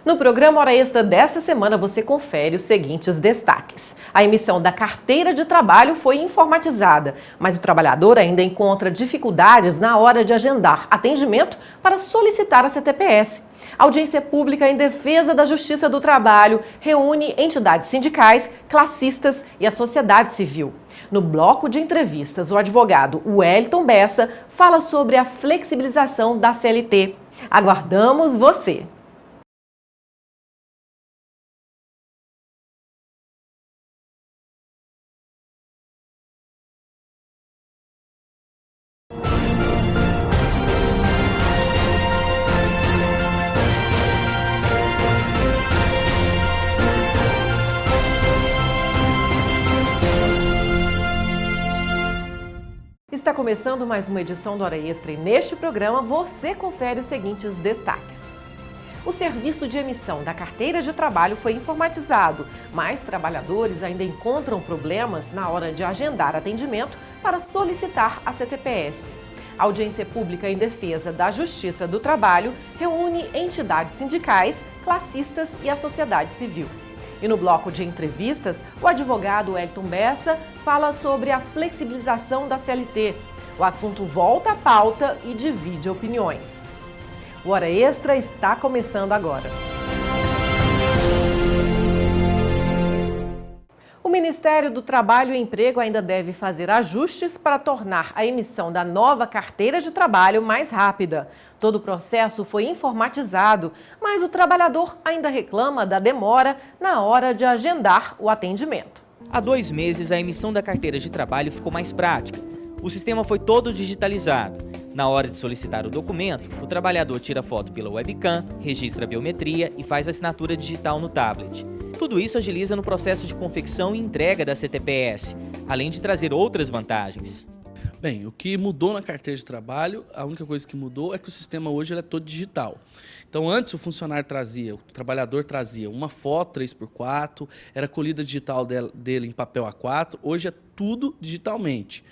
No programa Hora Extra desta semana, você confere os seguintes destaques. A emissão da carteira de trabalho foi informatizada, mas o trabalhador ainda encontra dificuldades na hora de agendar atendimento para solicitar a CTPS. A audiência pública em defesa da Justiça do Trabalho reúne entidades sindicais, classistas e a sociedade civil. No bloco de entrevistas, o advogado Wellington Bessa fala sobre a flexibilização da CLT. Aguardamos você! Está começando mais uma edição do Hora Extra e neste programa você confere os seguintes destaques. O serviço de emissão da carteira de trabalho foi informatizado, mas trabalhadores ainda encontram problemas na hora de agendar atendimento para solicitar a CTPS. A audiência pública em defesa da Justiça do Trabalho reúne entidades sindicais, classistas e a sociedade civil. E no bloco de entrevistas, o advogado Wellington Bessa fala sobre a flexibilização da CLT. O assunto volta à pauta e divide opiniões. O Hora Extra está começando agora. O Ministério do Trabalho e Emprego ainda deve fazer ajustes para tornar a emissão da nova carteira de trabalho mais rápida. Todo o processo foi informatizado, mas o trabalhador ainda reclama da demora na hora de agendar o atendimento. Há 2 meses, a emissão da carteira de trabalho ficou mais prática. O sistema foi todo digitalizado. Na hora de solicitar o documento, o trabalhador tira foto pela webcam, registra a biometria e faz assinatura digital no tablet. Tudo isso agiliza no processo de confecção e entrega da CTPS, além de trazer outras vantagens. Bem, o que mudou na carteira de trabalho, a única coisa que mudou é que o sistema hoje ele é todo digital. Então, antes o funcionário trazia, o trabalhador trazia uma foto 3x4, era colhida digital dele em papel A4, hoje é tudo digitalmente.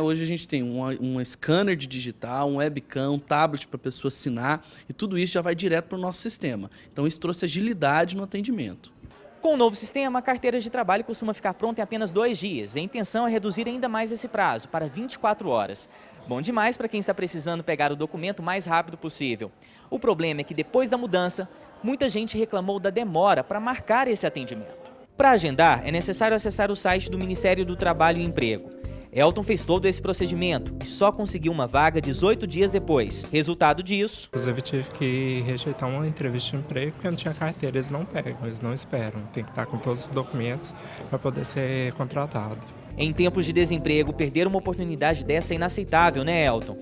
Hoje a gente tem um scanner de digital, um webcam, um tablet para a pessoa assinar e tudo isso já vai direto para o nosso sistema. Então, isso trouxe agilidade no atendimento. Com o novo sistema, a carteira de trabalho costuma ficar pronta em apenas 2 dias. A intenção é reduzir ainda mais esse prazo, para 24 horas. Bom demais para quem está precisando pegar o documento o mais rápido possível. O problema é que depois da mudança, muita gente reclamou da demora para marcar esse atendimento. Para agendar, é necessário acessar o site do Ministério do Trabalho e Emprego. Elton fez todo esse procedimento e só conseguiu uma vaga 18 dias depois. Resultado disso... Inclusive, tive que rejeitar uma entrevista de emprego porque não tinha carteira. Eles não pegam, eles não esperam. Tem que estar com todos os documentos para poder ser contratado. Em tempos de desemprego, perder uma oportunidade dessa é inaceitável, né, Elton?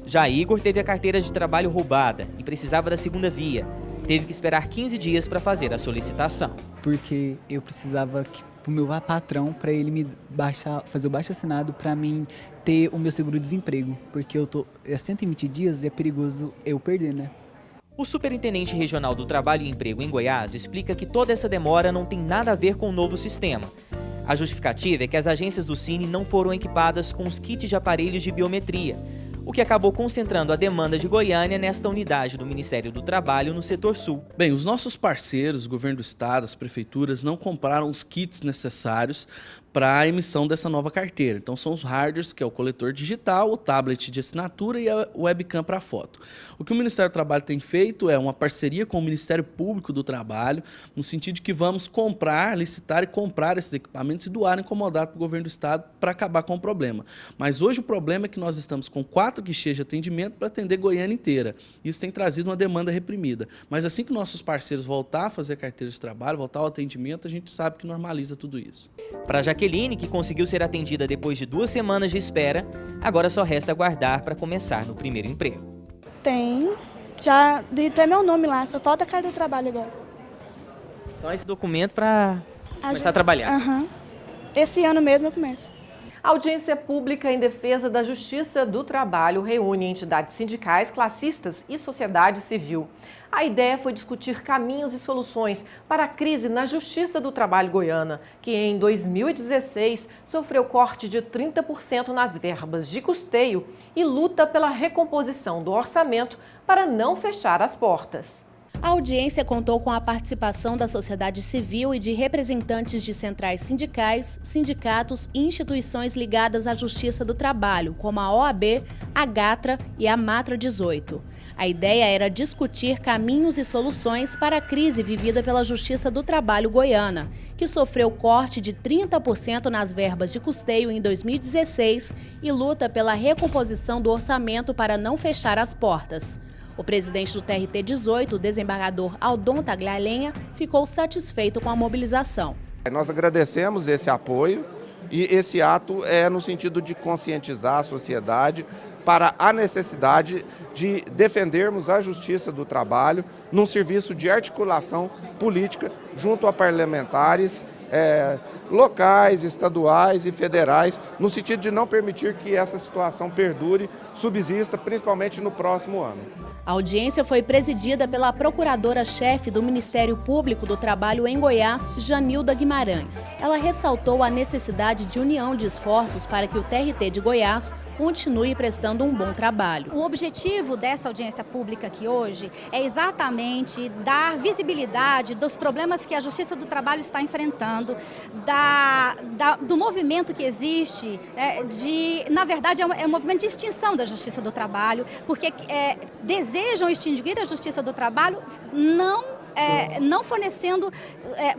Já Igor teve a carteira de trabalho roubada e precisava da segunda via. Teve que esperar 15 dias para fazer a solicitação. Porque eu precisava pro meu patrão, para ele me fazer o baixo-assinado para mim ter o meu seguro-desemprego, porque eu tô há 120 dias e é perigoso eu perder, né? O superintendente regional do Trabalho e Emprego em Goiás explica que toda essa demora não tem nada a ver com o novo sistema. A justificativa é que as agências do Cine não foram equipadas com os kits de aparelhos de biometria, o que acabou concentrando a demanda de Goiânia nesta unidade do Ministério do Trabalho no setor sul. Bem, os nossos parceiros, o governo do estado, as prefeituras, não compraram os kits necessários para a emissão dessa nova carteira. Então são os hardwares, que é o coletor digital, o tablet de assinatura e a webcam para foto. O que o Ministério do Trabalho tem feito é uma parceria com o Ministério Público do Trabalho, no sentido de que vamos comprar, licitar e comprar esses equipamentos e doar incomodado para o governo do estado para acabar com o problema. Mas hoje o problema é que nós estamos com 4 guichês de atendimento para atender Goiânia inteira. Isso tem trazido uma demanda reprimida. Mas assim que nossos parceiros voltar a fazer a carteira de trabalho, voltar ao atendimento, a gente sabe que normaliza tudo isso. Para Jaqueline, que conseguiu ser atendida depois de 2 semanas de espera, agora só resta aguardar para começar no primeiro emprego. Tem. Já dei até meu nome lá, só falta a carta de trabalho agora. Só esse documento para começar a trabalhar. Uhum. Esse ano mesmo eu começo. A audiência pública em defesa da Justiça do Trabalho reúne entidades sindicais, classistas e sociedade civil. A ideia foi discutir caminhos e soluções para a crise na Justiça do Trabalho goiana, que em 2016 sofreu corte de 30% nas verbas de custeio e luta pela recomposição do orçamento para não fechar as portas. A audiência contou com a participação da sociedade civil e de representantes de centrais sindicais, sindicatos e instituições ligadas à Justiça do Trabalho, como a OAB, a GATRA e a Matra 18. A ideia era discutir caminhos e soluções para a crise vivida pela Justiça do Trabalho goiana, que sofreu corte de 30% nas verbas de custeio em 2016 e luta pela recomposição do orçamento para não fechar as portas. O presidente do TRT-18, o desembargador Aldon Taglialenha, ficou satisfeito com a mobilização. Nós agradecemos esse apoio e esse ato é no sentido de conscientizar a sociedade para a necessidade de defendermos a justiça do trabalho num serviço de articulação política junto a parlamentares locais, estaduais e federais, no sentido de não permitir que essa situação perdure, subsista, principalmente no próximo ano. A audiência foi presidida pela procuradora-chefe do Ministério Público do Trabalho em Goiás, Janilda Guimarães. Ela ressaltou a necessidade de união de esforços para que o TRT de Goiás continue prestando um bom trabalho. O objetivo dessa audiência pública aqui hoje é exatamente dar visibilidade dos problemas que a Justiça do Trabalho está enfrentando, do movimento que existe, na verdade é um movimento de extinção da Justiça do Trabalho, porque desejam extinguir a Justiça do Trabalho não fornecendo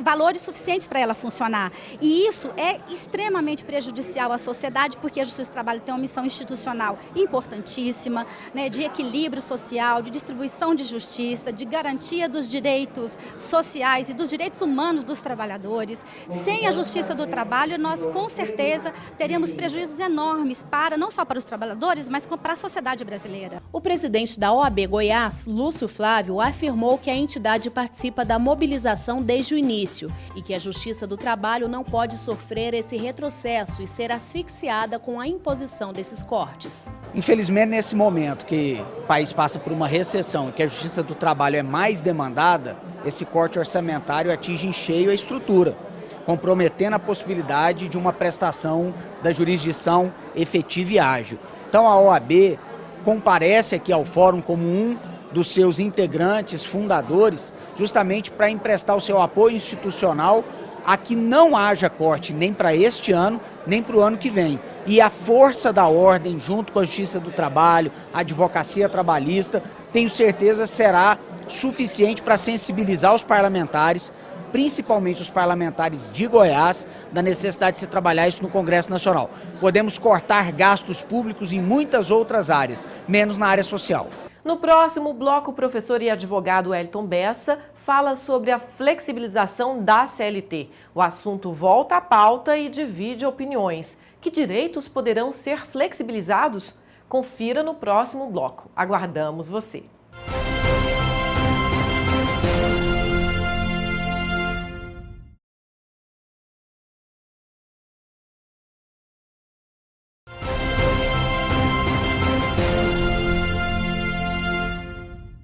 valores suficientes para ela funcionar. E isso é extremamente prejudicial à sociedade, porque a Justiça do Trabalho tem uma missão institucional importantíssima, de equilíbrio social, de distribuição de justiça, de garantia dos direitos sociais e dos direitos humanos dos trabalhadores. Sem a Justiça do Trabalho, nós com certeza teríamos prejuízos enormes não só para os trabalhadores, mas para a sociedade brasileira. O presidente da OAB Goiás, Lúcio Flávio, afirmou que a entidade participa da mobilização desde o início e que a Justiça do Trabalho não pode sofrer esse retrocesso e ser asfixiada com a imposição desses cortes. Infelizmente, nesse momento que o país passa por uma recessão e que a Justiça do Trabalho é mais demandada, esse corte orçamentário atinge em cheio a estrutura, comprometendo a possibilidade de uma prestação da jurisdição efetiva e ágil. Então a OAB comparece aqui ao fórum como um dos seus integrantes, fundadores, justamente para emprestar o seu apoio institucional a que não haja corte nem para este ano, nem para o ano que vem. E a força da ordem, junto com a Justiça do Trabalho, a advocacia trabalhista, tenho certeza será suficiente para sensibilizar os parlamentares, principalmente os parlamentares de Goiás, da necessidade de se trabalhar isso no Congresso Nacional. Podemos cortar gastos públicos em muitas outras áreas, menos na área social. No próximo bloco, o professor e advogado Wellington Bessa fala sobre a flexibilização da CLT. O assunto volta à pauta e divide opiniões. Que direitos poderão ser flexibilizados? Confira no próximo bloco. Aguardamos você.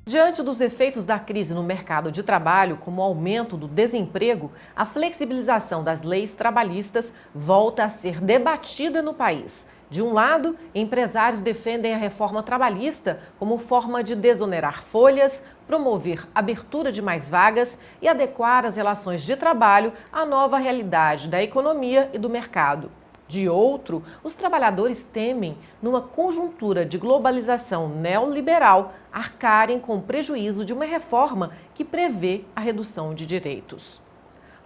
Diante dos efeitos da crise no mercado de trabalho, como o aumento do desemprego, a flexibilização das leis trabalhistas volta a ser debatida no país. De um lado, empresários defendem a reforma trabalhista como forma de desonerar folhas, promover abertura de mais vagas e adequar as relações de trabalho à nova realidade da economia e do mercado. De outro, os trabalhadores temem, numa conjuntura de globalização neoliberal, arcarem com o prejuízo de uma reforma que prevê a redução de direitos.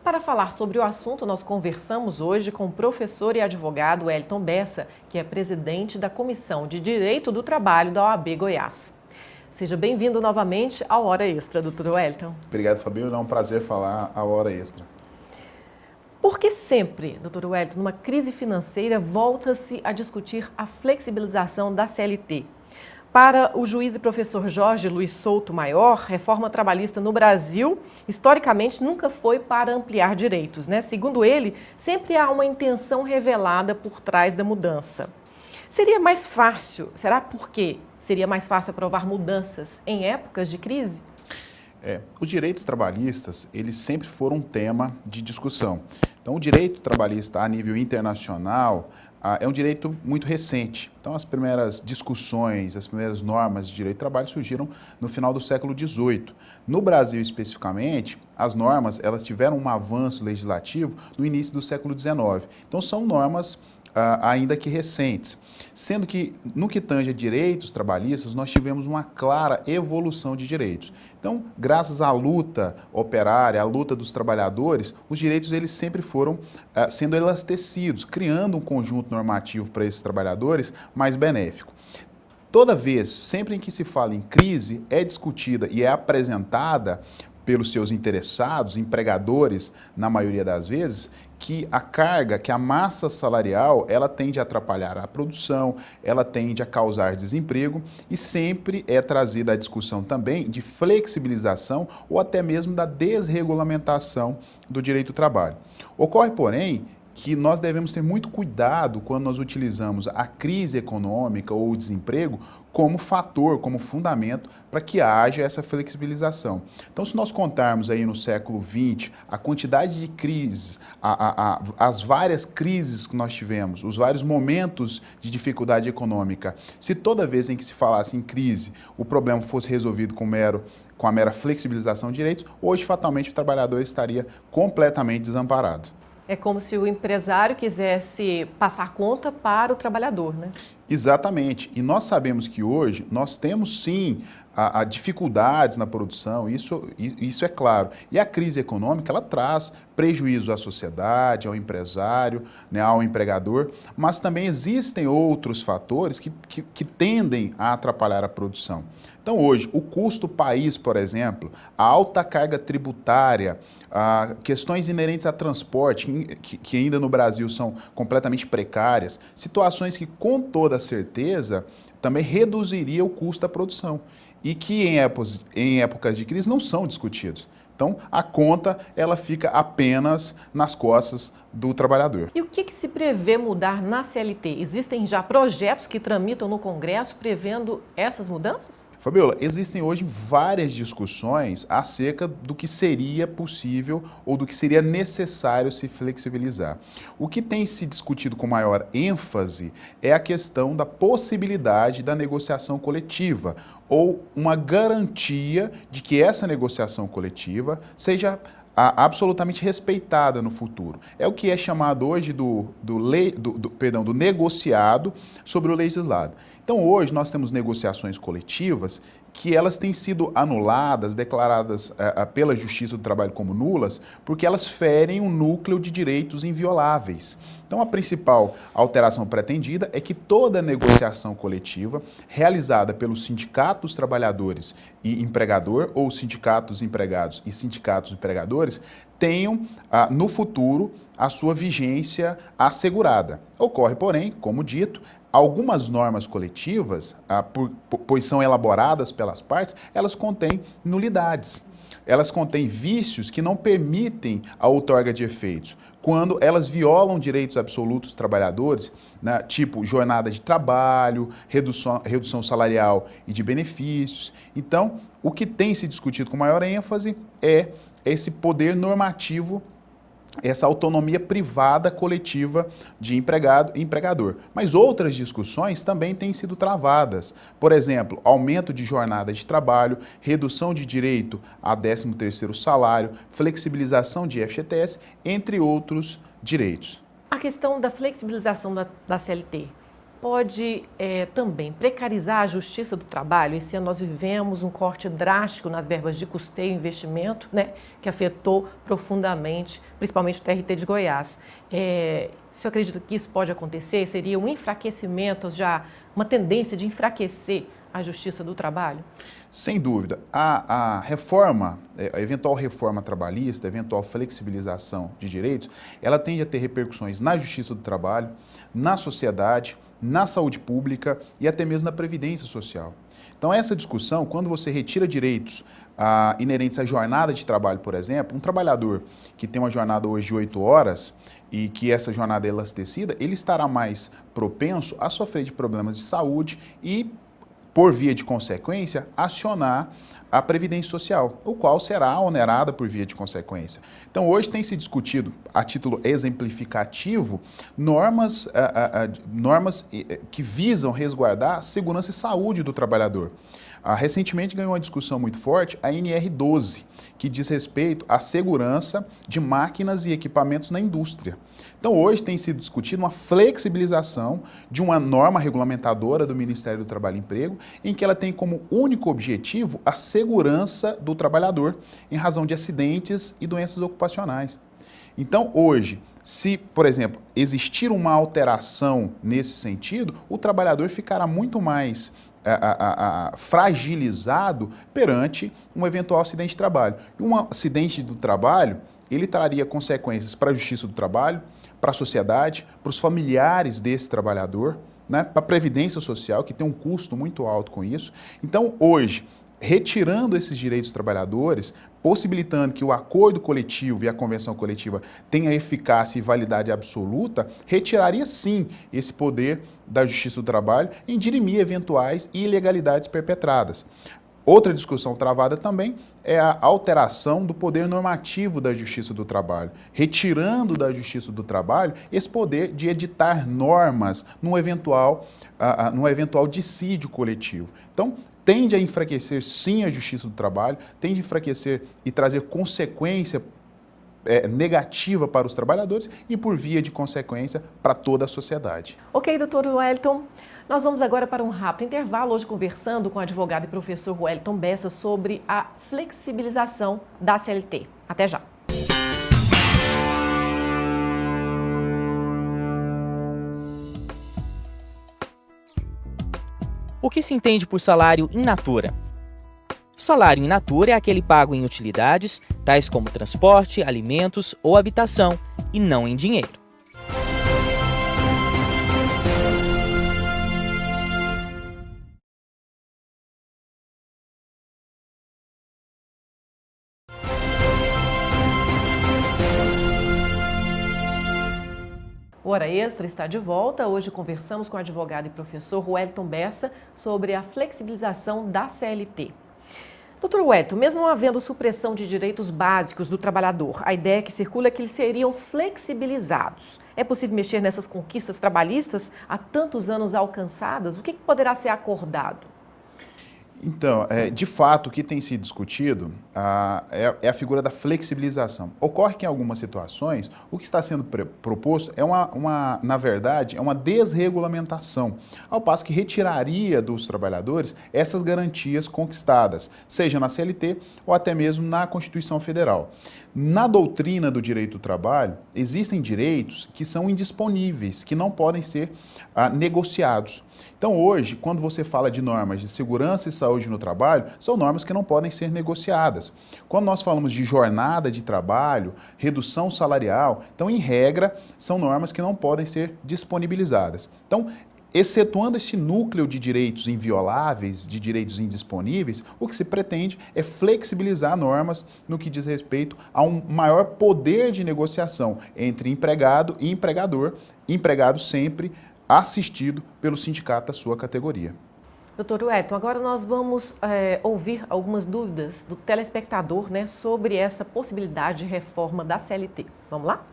Para falar sobre o assunto, nós conversamos hoje com o professor e advogado Wellington Bessa, que é presidente da Comissão de Direito do Trabalho da OAB Goiás. Seja bem-vindo novamente à Hora Extra, doutor Wellington. Obrigado, Fabíola. É um prazer falar a Hora Extra. Por que sempre, doutor Wellington, numa crise financeira, volta-se a discutir a flexibilização da CLT? Para o juiz e professor Jorge Luiz Souto Maior, reforma trabalhista no Brasil, historicamente, nunca foi para ampliar direitos, né? Segundo ele, sempre há uma intenção revelada por trás da mudança. Seria mais fácil, será por quê? Seria mais fácil aprovar mudanças em épocas de crise? Os direitos trabalhistas, eles sempre foram um tema de discussão. Então, o direito trabalhista a nível internacional é um direito muito recente. Então, as primeiras discussões, as primeiras normas de direito do trabalho surgiram no final do século XVIII. No Brasil, especificamente, as normas elas tiveram um avanço legislativo no início do século XIX. Então, são normas ainda que recentes. Sendo que, no que tange a direitos trabalhistas, nós tivemos uma clara evolução de direitos. Então, graças à luta operária, à luta dos trabalhadores, os direitos eles sempre foram sendo elastecidos, criando um conjunto normativo para esses trabalhadores mais benéfico. Toda vez, sempre em que se fala em crise, é discutida e é apresentada pelos seus interessados, empregadores, na maioria das vezes, que a carga, que a massa salarial, ela tende a atrapalhar a produção, ela tende a causar desemprego e sempre é trazida a discussão também de flexibilização ou até mesmo da desregulamentação do direito do trabalho. Ocorre, porém, que nós devemos ter muito cuidado quando nós utilizamos a crise econômica ou o desemprego como fator, como fundamento para que haja essa flexibilização. Então, se nós contarmos aí no século XX a quantidade de crises, as várias crises que nós tivemos, os vários momentos de dificuldade econômica, se toda vez em que se falasse em crise o problema fosse resolvido com a mera flexibilização de direitos, hoje fatalmente o trabalhador estaria completamente desamparado. É como se o empresário quisesse passar conta para o trabalhador, né? Exatamente. E nós sabemos que hoje nós temos sim dificuldades na produção, isso é claro. E a crise econômica ela traz prejuízo à sociedade, ao empresário, né, ao empregador, mas também existem outros fatores que tendem a atrapalhar a produção. Então hoje, o custo país, por exemplo, a alta carga tributária, questões inerentes a transporte, que ainda no Brasil são completamente precárias, situações que com toda certeza também reduziria o custo da produção e que em épocas de crise não são discutidos. Então, a conta ela fica apenas nas costas do trabalhador. E o que se prevê mudar na CLT? Existem já projetos que tramitam no Congresso prevendo essas mudanças? Fabiola, existem hoje várias discussões acerca do que seria possível ou do que seria necessário se flexibilizar. O que tem se discutido com maior ênfase é a questão da possibilidade da negociação coletiva ou uma garantia de que essa negociação coletiva seja absolutamente respeitada no futuro. É o que é chamado hoje do negociado sobre o legislado. Então hoje nós temos negociações coletivas que elas têm sido anuladas, declaradas pela Justiça do Trabalho como nulas, porque elas ferem um núcleo de direitos invioláveis. Então a principal alteração pretendida é que toda negociação coletiva realizada pelos sindicatos trabalhadores e empregador, ou sindicatos empregados e sindicatos empregadores, tenham no futuro a sua vigência assegurada. Ocorre, porém, como dito, algumas normas coletivas, pois são elaboradas pelas partes, elas contêm nulidades. Elas contêm vícios que não permitem a outorga de efeitos. Quando elas violam direitos absolutos dos trabalhadores, né, tipo jornada de trabalho, redução salarial e de benefícios. Então, o que tem se discutido com maior ênfase é esse poder normativo, essa autonomia privada coletiva de empregado e empregador. Mas outras discussões também têm sido travadas. Por exemplo, aumento de jornada de trabalho, redução de direito a 13º salário, flexibilização de FGTS, entre outros direitos. A questão da flexibilização da CLT pode também precarizar a justiça do trabalho. Esse ano nós vivemos um corte drástico nas verbas de custeio e investimento, né, que afetou profundamente, principalmente o TRT de Goiás. O senhor acredita que isso pode acontecer? Seria um enfraquecimento, já uma tendência de enfraquecer a justiça do trabalho? Sem dúvida. A reforma, a eventual reforma trabalhista, a eventual flexibilização de direitos, ela tende a ter repercussões na justiça do trabalho, na sociedade, na saúde pública e até mesmo na previdência social. Então essa discussão, quando você retira direitos inerentes à jornada de trabalho, por exemplo, um trabalhador que tem uma jornada hoje de 8 horas e que essa jornada é elastecida, ele estará mais propenso a sofrer de problemas de saúde e por via de consequência, acionar a Previdência Social, o qual será onerada por via de consequência. Então, hoje tem se discutido, a título exemplificativo, normas que visam resguardar a segurança e saúde do trabalhador. Recentemente ganhou uma discussão muito forte a NR12, que diz respeito à segurança de máquinas e equipamentos na indústria. Então, hoje tem sido discutido uma flexibilização de uma norma regulamentadora do Ministério do Trabalho e Emprego, em que ela tem como único objetivo a segurança do trabalhador em razão de acidentes e doenças ocupacionais. Então, hoje, se, por exemplo, existir uma alteração nesse sentido, o trabalhador ficará muito mais fragilizado perante um eventual acidente de trabalho. E um acidente do trabalho, ele traria consequências para a Justiça do Trabalho, para a sociedade, para os familiares desse trabalhador, né, para a Previdência Social, que tem um custo muito alto com isso. Então, hoje, retirando esses direitos dos trabalhadores, possibilitando que o acordo coletivo e a convenção coletiva tenha eficácia e validade absoluta, retiraria sim esse poder da Justiça do Trabalho em dirimir eventuais ilegalidades perpetradas. Outra discussão travada também é a alteração do poder normativo da Justiça do Trabalho, retirando da Justiça do Trabalho esse poder de editar normas num eventual dissídio coletivo. Então, tende a enfraquecer sim a Justiça do Trabalho, tende a enfraquecer e trazer consequência negativa para os trabalhadores e, por via de consequência, para toda a sociedade. Ok, doutor Wellington. Nós vamos agora para um rápido intervalo, hoje conversando com o advogado e professor Wellington Bessa sobre a flexibilização da CLT. Até já. O que se entende por salário in natura? O salário in natura é aquele pago em utilidades, tais como transporte, alimentos ou habitação, e não em dinheiro. O Hora Extra está de volta. Hoje conversamos com o advogado e professor Wellington Bessa sobre a flexibilização da CLT. Doutor Wellington, mesmo não havendo supressão de direitos básicos do trabalhador, a ideia que circula é que eles seriam flexibilizados. É possível mexer nessas conquistas trabalhistas há tantos anos alcançadas? O que poderá ser acordado? Então, de fato, o que tem sido discutido é a figura da flexibilização. Ocorre que em algumas situações, o que está sendo proposto é na verdade, é uma desregulamentação, ao passo que retiraria dos trabalhadores essas garantias conquistadas, seja na CLT ou até mesmo na Constituição Federal. Na doutrina do direito do trabalho, existem direitos que são indisponíveis, que não podem ser negociados. Então, hoje, quando você fala de normas de segurança e saúde no trabalho, são normas que não podem ser negociadas. Quando nós falamos de jornada de trabalho, redução salarial, então, em regra, são normas que não podem ser disponibilizadas. Então, excetuando esse núcleo de direitos invioláveis, de direitos indisponíveis, o que se pretende é flexibilizar normas no que diz respeito a um maior poder de negociação entre empregado e empregador, empregado sempre assistido pelo sindicato da sua categoria. Doutor Wellington, agora nós vamos ouvir algumas dúvidas do telespectador, né, sobre essa possibilidade de reforma da CLT. Vamos lá?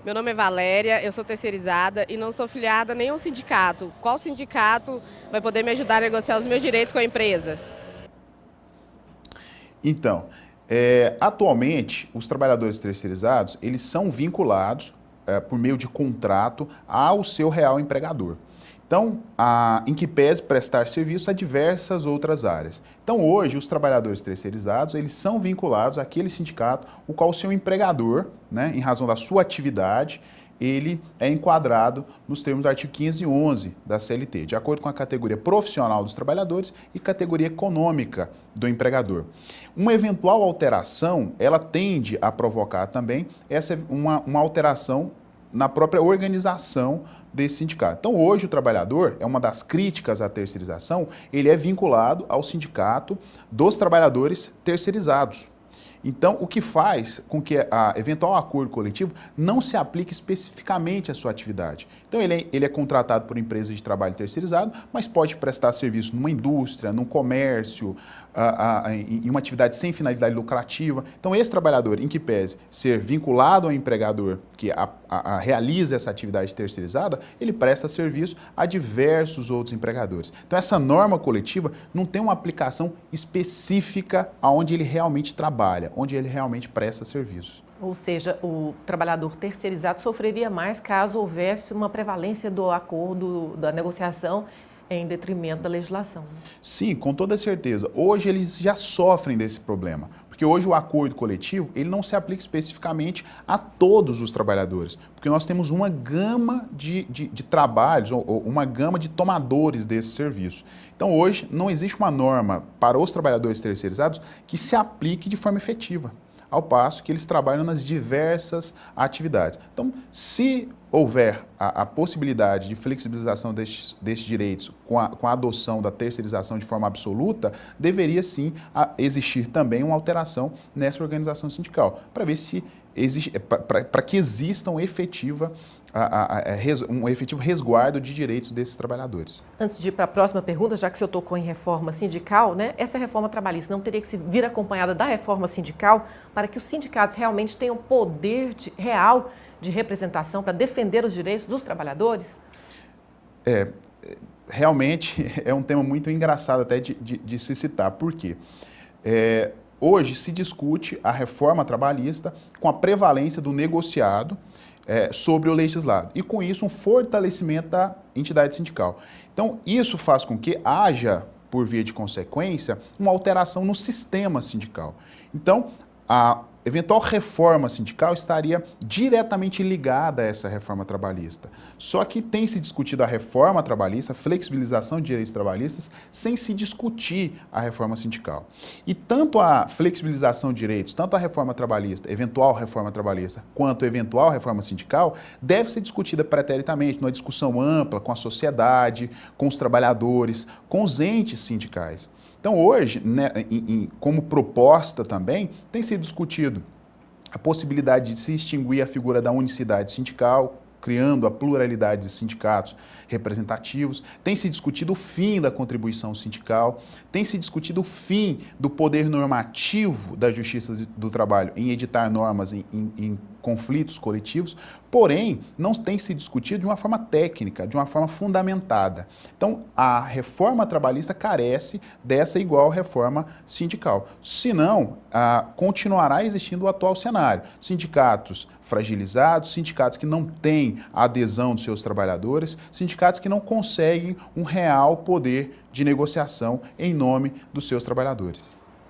Meu nome é Valéria, eu sou terceirizada e não sou filiada a nenhum sindicato. Qual sindicato vai poder me ajudar a negociar os meus direitos com a empresa? Então, atualmente, os trabalhadores terceirizados, eles são vinculados por meio de contrato ao seu real empregador. Então, em que pese prestar serviço a diversas outras áreas. Então, hoje, os trabalhadores terceirizados, eles são vinculados àquele sindicato, o qual o seu empregador, né, em razão da sua atividade, ele é enquadrado nos termos do artigo 511 da CLT, de acordo com a categoria profissional dos trabalhadores e categoria econômica do empregador. Uma eventual alteração, ela tende a provocar também uma alteração na própria organização desse sindicato. Então, hoje, o trabalhador, é uma das críticas à terceirização, ele é vinculado ao sindicato dos trabalhadores terceirizados. Então, o que faz com que a eventual acordo coletivo não se aplique especificamente à sua atividade. Então, ele é contratado por empresa de trabalho terceirizado, mas pode prestar serviço numa indústria, num comércio, em uma atividade sem finalidade lucrativa. Então, esse trabalhador, em que pese ser vinculado ao empregador que realiza essa atividade terceirizada, ele presta serviço a diversos outros empregadores. Então, essa norma coletiva não tem uma aplicação específica aonde ele realmente trabalha, onde ele realmente presta serviço. Ou seja, o trabalhador terceirizado sofreria mais caso houvesse uma prevalência do acordo, da negociação, em detrimento da legislação. Sim, com toda certeza. Hoje eles já sofrem desse problema, porque hoje o acordo coletivo ele não se aplica especificamente a todos os trabalhadores, porque nós temos uma gama de trabalhos, ou uma gama de tomadores desse serviço. Então hoje não existe uma norma para os trabalhadores terceirizados que se aplique de forma efetiva, ao passo que eles trabalham nas diversas atividades. Então, se houver a possibilidade de flexibilização destes direitos com a adoção da terceirização de forma absoluta, deveria sim existir também uma alteração nessa organização sindical, para ver se para que exista um efetivo resguardo de direitos desses trabalhadores. Antes de ir para a próxima pergunta, já que o senhor tocou em reforma sindical, né, essa reforma trabalhista não teria que vir acompanhada da reforma sindical para que os sindicatos realmente tenham poder real de representação para defender os direitos dos trabalhadores? Realmente é um tema muito engraçado até de se citar. Por quê? Hoje se discute a reforma trabalhista com a prevalência do negociado sobre o legislado. E com isso um fortalecimento da entidade sindical. Então isso faz com que haja, por via de consequência, uma alteração no sistema sindical. Então a eventual reforma sindical estaria diretamente ligada a essa reforma trabalhista. Só que tem se discutido a reforma trabalhista, a flexibilização de direitos trabalhistas, sem se discutir a reforma sindical. E tanto a flexibilização de direitos, tanto a reforma trabalhista, eventual reforma trabalhista, quanto a eventual reforma sindical, deve ser discutida preteritamente, numa discussão ampla com a sociedade, com os trabalhadores, com os entes sindicais. Então hoje, né, como proposta também, tem sido discutido a possibilidade de se extinguir a figura da unicidade sindical, criando a pluralidade de sindicatos representativos. Tem se discutido o fim da contribuição sindical, tem se discutido o fim do poder normativo da Justiça do Trabalho em editar normas em conflitos coletivos, porém, não tem se discutido de uma forma técnica, de uma forma fundamentada. Então, a reforma trabalhista carece dessa igual reforma sindical. Senão, continuará existindo o atual cenário. Sindicatos fragilizados, sindicatos que não têm a adesão dos seus trabalhadores, sindicatos que não conseguem um real poder de negociação em nome dos seus trabalhadores.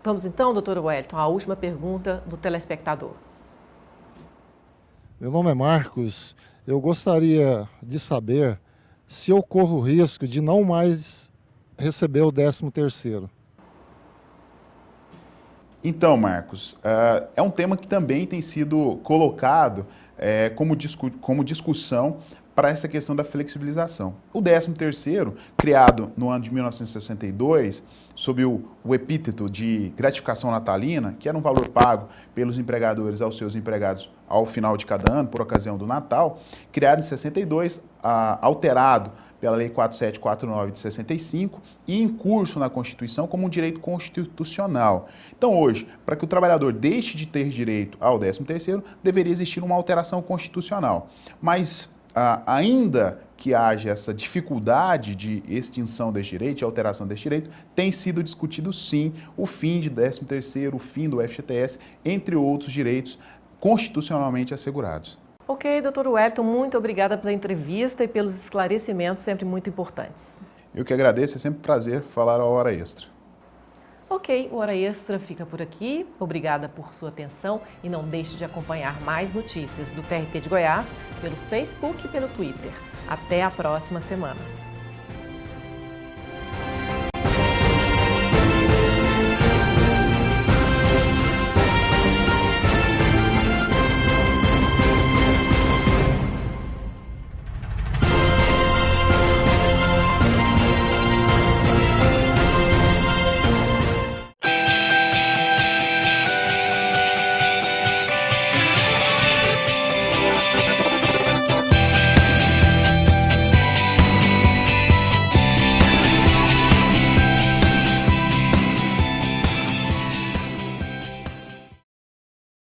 Vamos então, doutor Wellington, à última pergunta do telespectador. Meu nome é Marcos. Eu gostaria de saber se eu corro o risco de não mais receber o 13º. Então, Marcos, é um tema que também tem sido colocado como discussão para essa questão da flexibilização. O 13º, criado no ano de 1962, sob o epíteto de gratificação natalina, que era um valor pago pelos empregadores aos seus empregados ao final de cada ano, por ocasião do Natal, criado em 62, alterado pela Lei 4749 de 65 e em curso na Constituição como um direito constitucional. Então hoje, para que o trabalhador deixe de ter direito ao 13º, deveria existir uma alteração constitucional. Mas ainda que haja essa dificuldade de extinção desse direito, de alteração desse direito, tem sido discutido sim o fim de 13º, o fim do FGTS, entre outros direitos constitucionalmente assegurados. Ok, doutor Wellington, muito obrigada pela entrevista e pelos esclarecimentos sempre muito importantes. Eu que agradeço, é sempre um prazer falar ao Hora Extra. Ok, o Hora Extra fica por aqui. Obrigada por sua atenção e não deixe de acompanhar mais notícias do TRT de Goiás pelo Facebook e pelo Twitter. Até a próxima semana.